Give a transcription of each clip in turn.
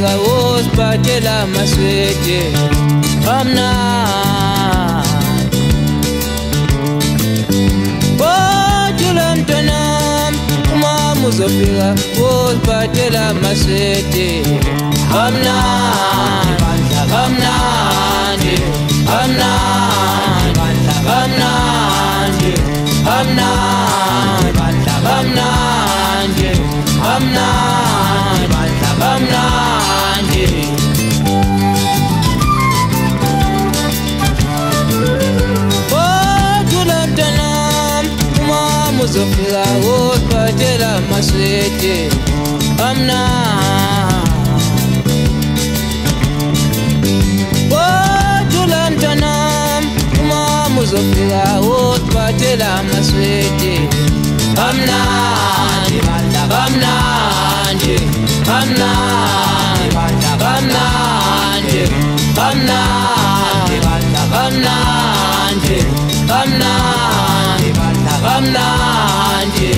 uzofika uziphathela maswede amnandi. Bojula mntanami umama uzofika uziphathela maswede amnandi, amnandi, amnandi, amnandi, amnandi, amnandi, amnandi, amnandi. Bojula mntanami umama uzofika uziphathela maswede amnandi. Bojula mntanami umama uzofika uziphathela maswede amnandi, amnandi, amnandi, amnandi, amnandi, amnandi, amnandi, amnandi.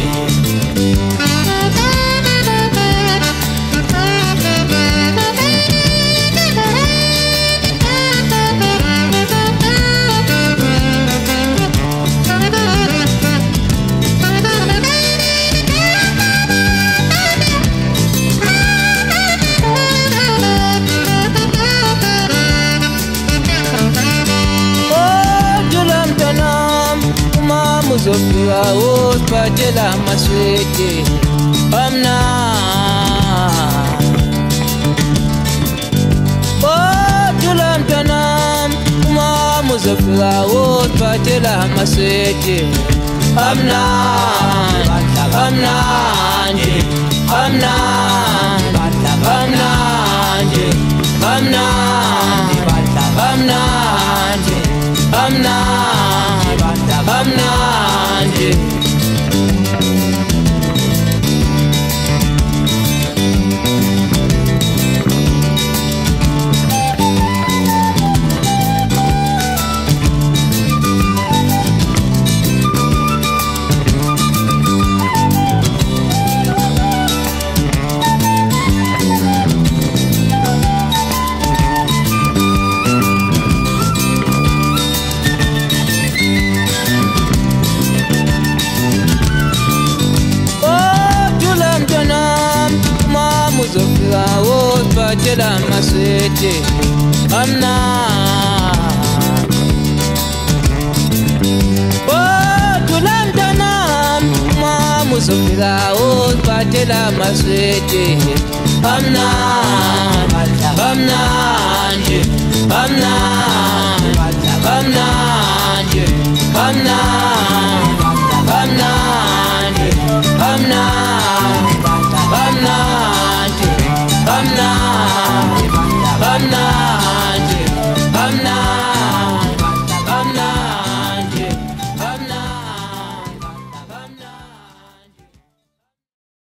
Uzofika uziphathela maswede amnandi. Bojula mntanami umama uzofika uziphathela maswede amnandi, amnandi, amnandi, amnandi, amnandi, amnandi, amnandi, amnandi. Uzofika uziphathela maswede amnandi. Bojula mntanami umama uzofika uziphathela maswede amnandi.